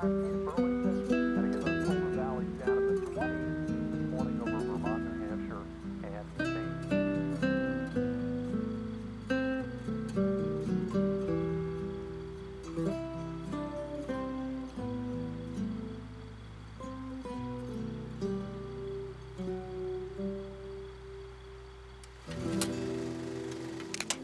in Burlington, heading in those colder valleys down in the 20s this morning over Vermont, New Hampshire, and Maine.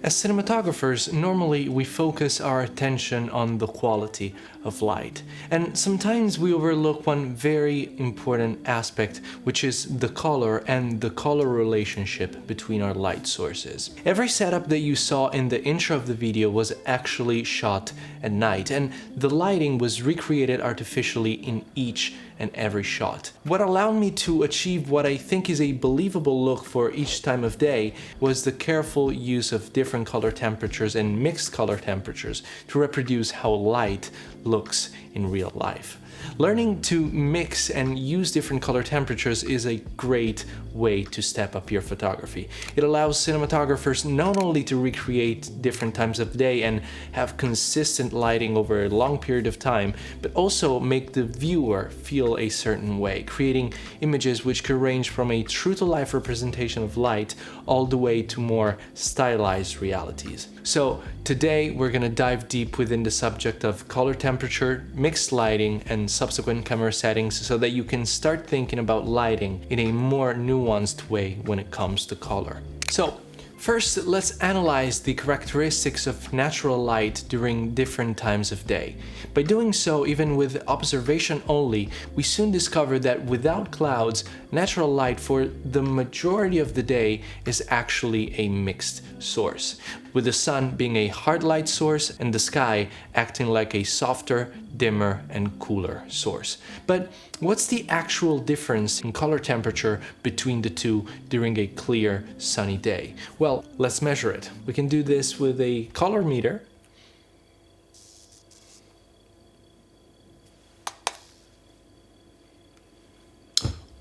As cinematographers, normally we focus our attention on the quality of light, and sometimes we overlook one very important aspect, which is the color and the color relationship between our light sources. Every setup that you saw in the intro of the video was actually shot at night, and the lighting was recreated artificially in each and every shot. What allowed me to achieve what I think is a believable look for each time of day was the careful use of different color temperatures and mixed color temperatures to reproduce how light looks in real life. Learning to mix and use different color temperatures is a great way to step up your photography. It allows cinematographers not only to recreate different times of day and have consistent lighting over a long period of time, but also make the viewer feel a certain way, creating images which could range from a true-to-life representation of light all the way to more stylized realities. So today we're going to dive deep within the subject of color temperature, mixed lighting, and subsequent camera settings so that you can start thinking about lighting in a more nuanced way when it comes to color. So first, let's analyze the characteristics of natural light during different times of day. By doing so, even with observation only, we soon discover that without clouds, natural light for the majority of the day is actually a mixed source, with the sun being a hard light source and the sky acting like a softer, dimmer, and cooler source. But what's the actual difference in color temperature between the two during a clear, sunny day? Well, let's measure it. We can do this with a color meter.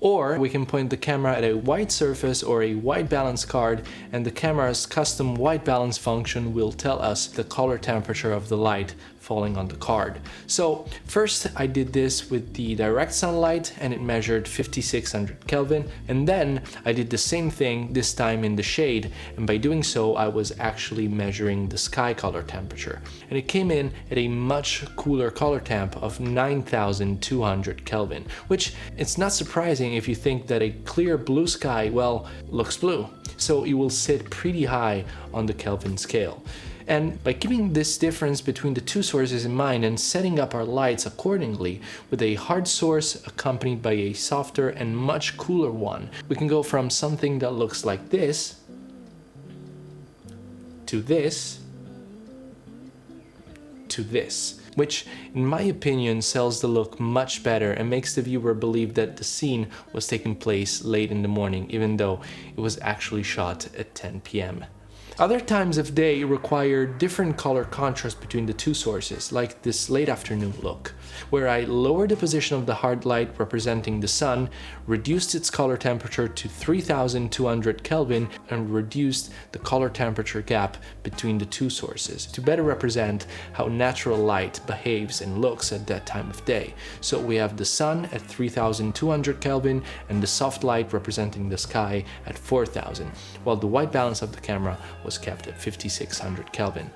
Or we can point the camera at a white surface or a white balance card, and the camera's custom white balance function will tell us the color temperature of the light falling on the card. So first I did this with the direct sunlight and it measured 5600 Kelvin, and then I did the same thing this time in the shade, and by doing so I was actually measuring the sky color temperature, and it came in at a much cooler color temp of 9200 Kelvin, which it's not surprising if you think that a clear blue sky, well, looks blue, so it will sit pretty high on the Kelvin scale. And by keeping this difference between the two sources in mind and setting up our lights accordingly, with a hard source accompanied by a softer and much cooler one, we can go from something that looks like this to this to this, which in my opinion sells the look much better and makes the viewer believe that the scene was taking place late in the morning, even though it was actually shot at 10 p.m. Other times of day require different color contrast between the two sources, like this late afternoon look, where I lowered the position of the hard light representing the sun, reduced its color temperature to 3200 Kelvin, and reduced the color temperature gap between the two sources to better represent how natural light behaves and looks at that time of day. So we have the sun at 3200 Kelvin and the soft light representing the sky at 4000, while the white balance of the camera was kept at 5600 Kelvin.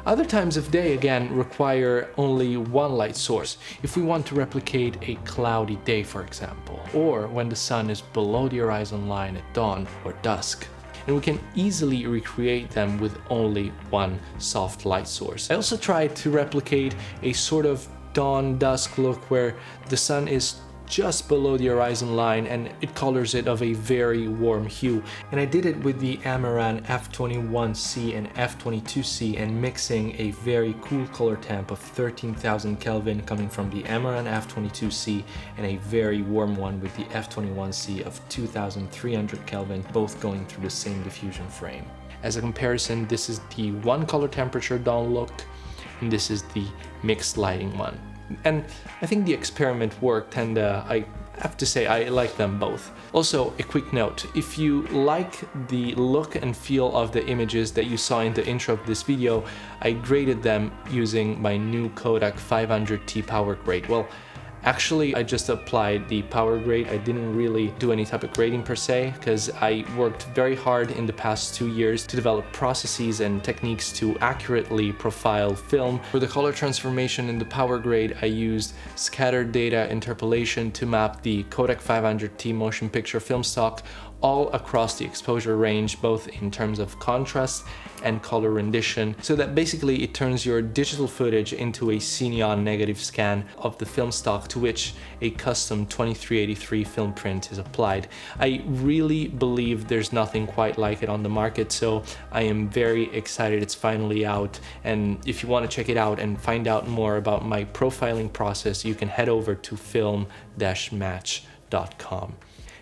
Other times of day again require only one light source, if we want to replicate a cloudy day, for example, or when the sun is below the horizon line at dawn or dusk. And we can easily recreate them with only one soft light source. I also tried to replicate a sort of dawn-dusk look where the sun is just below the horizon line and it colors it of a very warm hue, and I did it with the Amaran f21C and f22C and mixing a very cool color temp of 13,000 Kelvin coming from the Amaran f22C and a very warm one with the f21C of 2300 Kelvin, both going through the same diffusion frame. As a comparison, this is the one color temperature dawn look and this is the mixed lighting one. And I think the experiment worked, and I I have to say I like them both. Also, a quick note, if you like the look and feel of the images that you saw in the intro of this video, I graded them using my new Kodak 500T power grade. Well, actually, I just applied the power grade. I didn't really do any type of grading per se, because I worked very hard in the past 2 years to develop processes and techniques to accurately profile film. For the color transformation in the power grade, I used scattered data interpolation to map the Kodak 500T motion picture film stock all across the exposure range, both in terms of contrast and color rendition, so that basically it turns your digital footage into a Cineon negative scan of the film stock to which a custom 2383 film print is applied. I really believe there's nothing quite like it on the market, so I am very excited it's finally out. And if you want to check it out and find out more about my profiling process, you can head over to film-match.com.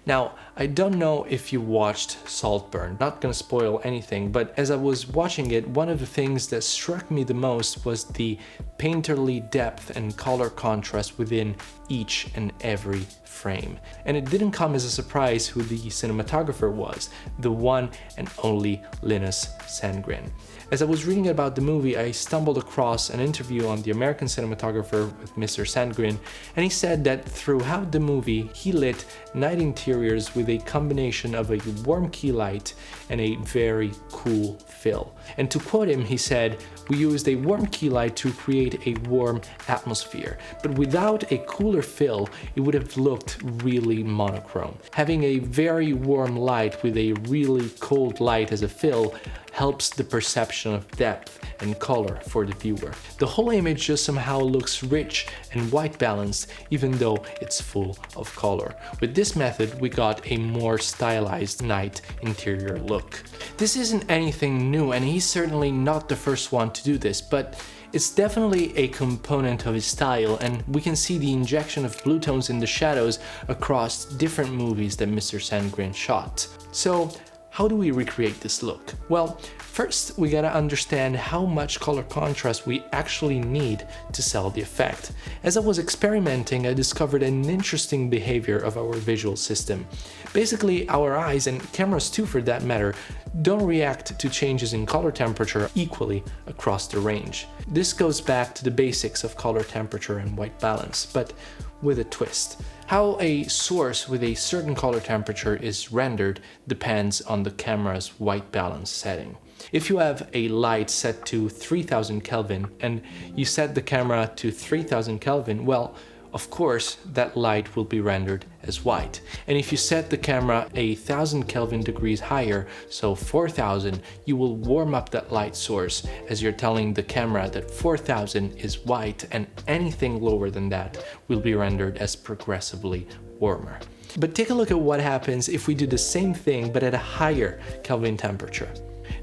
Now, I don't know if you watched Saltburn, not gonna spoil anything, but as I was watching it, one of the things that struck me the most was the painterly depth and color contrast within each and every frame. And it didn't come as a surprise who the cinematographer was, the one and only Linus Sandgren. As I was reading about the movie, I stumbled across an interview on the American cinematographer with Mr. Sandgren, and he said that throughout the movie, he lit night interiors with a combination of a warm key light and a very cool fill. And to quote him, he said, "We used a warm key light to create a warm atmosphere, but without a cooler fill, it would have looked really monochrome. Having a very warm light with a really cold light as a fill helps the perception of depth and color for the viewer. The whole image just somehow looks rich and white balanced, even though it's full of color. With this method, we got a more stylized night interior look." This isn't anything new, and he's certainly not the first one to do this, but it's definitely a component of his style, and we can see the injection of blue tones in the shadows across different movies that Mr. Sandgren shot. So, how do we recreate this look? Well, first we gotta understand how much color contrast we actually need to sell the effect. As I was experimenting, I discovered an interesting behavior of our visual system. Basically, our eyes, and cameras too for that matter, don't react to changes in color temperature equally across the range. This goes back to the basics of color temperature and white balance, but with a twist. How a source with a certain color temperature is rendered depends on the camera's white balance setting. If you have a light set to 3000 Kelvin and you set the camera to 3000 Kelvin, well, of course, that light will be rendered as white. And if you set the camera 1000 Kelvin degrees higher, so 4000, you will warm up that light source as you're telling the camera that 4000 is white, and anything lower than that will be rendered as progressively warmer. But take a look at what happens if we do the same thing but at a higher Kelvin temperature.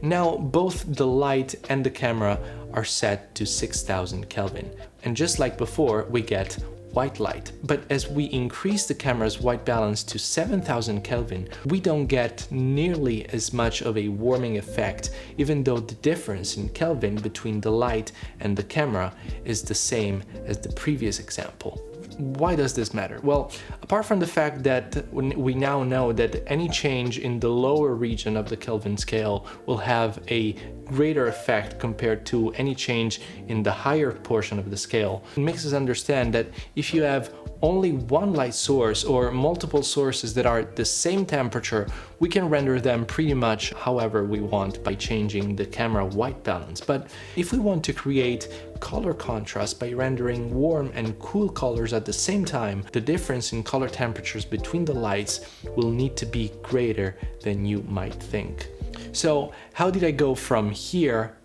Now both the light and the camera are set to 6000 Kelvin, and just like before, we get white light. But as we increase the camera's white balance to 7000 Kelvin, we don't get nearly as much of a warming effect, even though the difference in Kelvin between the light and the camera is the same as the previous example. Why does this matter? Well, apart from the fact that we now know that any change in the lower region of the Kelvin scale will have a greater effect compared to any change in the higher portion of the scale, it makes us understand that if you have only one light source or multiple sources that are the same temperature, we can render them pretty much however we want by changing the camera white balance. But if we want to create color contrast by rendering warm and cool colors at the same time, the difference in color temperatures between the lights will need to be greater than you might think. So how did I go from here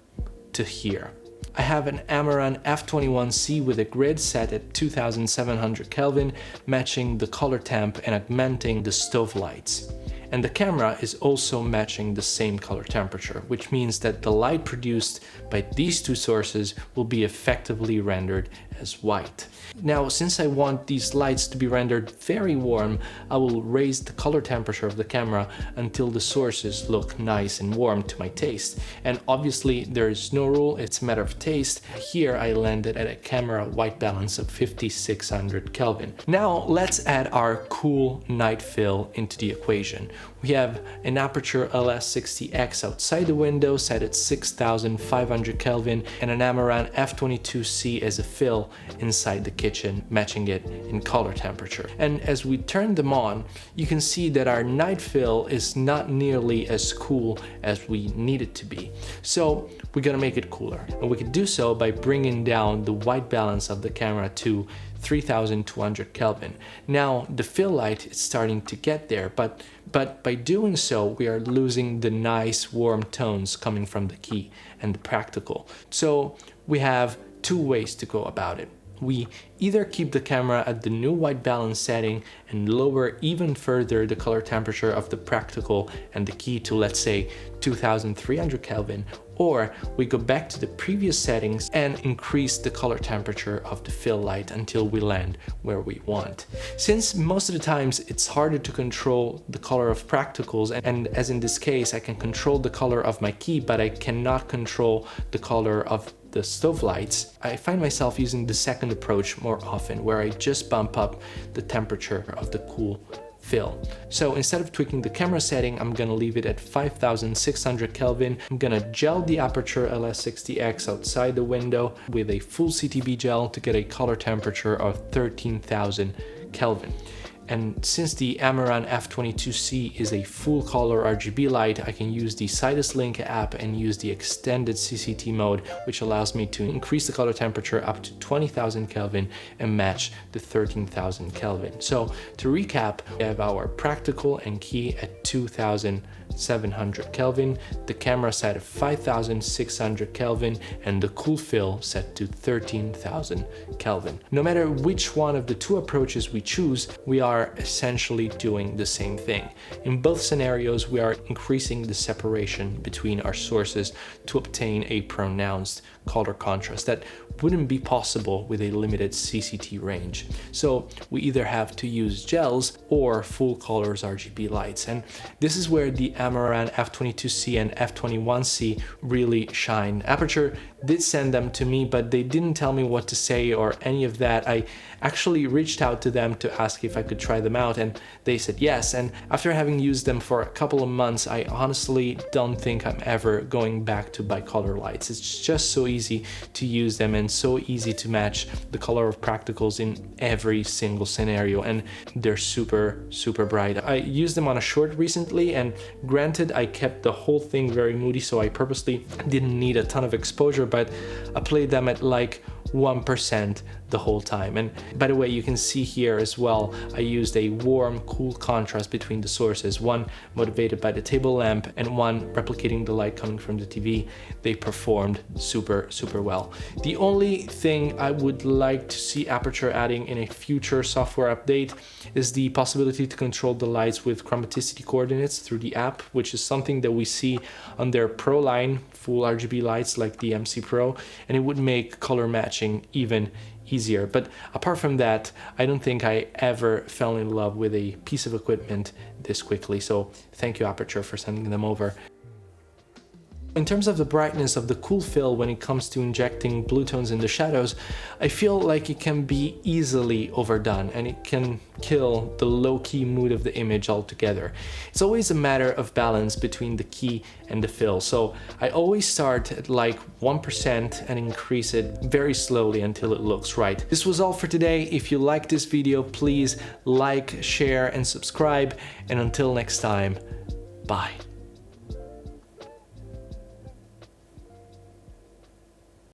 to here? I have an Amaran F21C with a grid set at 2700 Kelvin, matching the color temp and augmenting the stove lights. And the camera is also matching the same color temperature, which means that the light produced by these two sources will be effectively rendered as white. Now, since I want these lights to be rendered very warm, I will raise the color temperature of the camera until the sources look nice and warm to my taste. And obviously there is no rule, it's a matter of taste. Here I landed at a camera white balance of 5600 Kelvin. Now let's add our cool night fill into the equation. We have an aperture LS60X outside the window set at 6500 Kelvin and an Amaran f22C as a fill inside the kitchen, matching it in color temperature. And as we turn them on, you can see that our night fill is not nearly as cool as we need it to be. So we're gonna make it cooler, and we can do so by bringing down the white balance of the camera to 3200 Kelvin. Now the fill light is starting to get there, but by doing so we are losing the nice warm tones coming from the key and the practical. So we have two ways to go about it. We either keep the camera at the new white balance setting and lower even further the color temperature of the practical and the key to, let's say, 2300 Kelvin, or we go back to the previous settings and increase the color temperature of the fill light until we land where we want. Since most of the times it's harder to control the color of practicals, and as in this case I can control the color of my key but I cannot control the color of the stove lights, I find myself using the second approach more often, where I just bump up the temperature of the cool fill. So instead of tweaking the camera setting, I'm gonna leave it at 5600 Kelvin. I'm gonna gel the aperture LS60X outside the window with a full CTB gel to get a color temperature of 13,000 Kelvin. And since the Amaran f22C is a full color RGB light, I can use the Sidus Link app and use the extended CCT mode, which allows me to increase the color temperature up to 20,000 Kelvin and match the 13,000 Kelvin. So to recap, we have our practical and key at 2700 Kelvin, the camera set at 5600 Kelvin, and the cool fill set to 13,000 Kelvin. No matter which one of the two approaches we choose, we are essentially doing the same thing. In both scenarios, we are increasing the separation between our sources to obtain a pronounced color contrast that wouldn't be possible with a limited CCT range. So we either have to use gels or full colors RGB lights, and this is where the Amaran f22C and f21C really shine. Aperture did send them to me, but they didn't tell me what to say or any of that. I actually reached out to them to ask if I could try them out, and they said yes. And after having used them for a couple of months, I honestly don't think I'm ever going back to bicolor lights. It's just so easy to use them and so easy to match the color of practicals in every single scenario, and they're super bright. I used them on a short recently, and granted I kept the whole thing very moody, so I purposely didn't need a ton of exposure, but I played them at like 1% the whole time. And by the way, you can see here as well, I used a warm, cool contrast between the sources, one motivated by the table lamp and one replicating the light coming from the TV. They performed super well. The only thing I would like to see Aperture adding in a future software update is the possibility to control the lights with chromaticity coordinates through the app, which is something that we see on their Pro line full RGB lights like the MC Pro, and it would make color matching even easier. But apart from that, I don't think I ever fell in love with a piece of equipment this quickly, so thank you Aperture for sending them over. In terms of the brightness of the cool fill when it comes to injecting blue tones in the shadows, I feel like it can be easily overdone and it can kill the low-key mood of the image altogether. It's always a matter of balance between the key and the fill, so I always start at like 1% and increase it very slowly until it looks right. This was all for today. If you liked this video, please like, share and subscribe, and until next time, bye.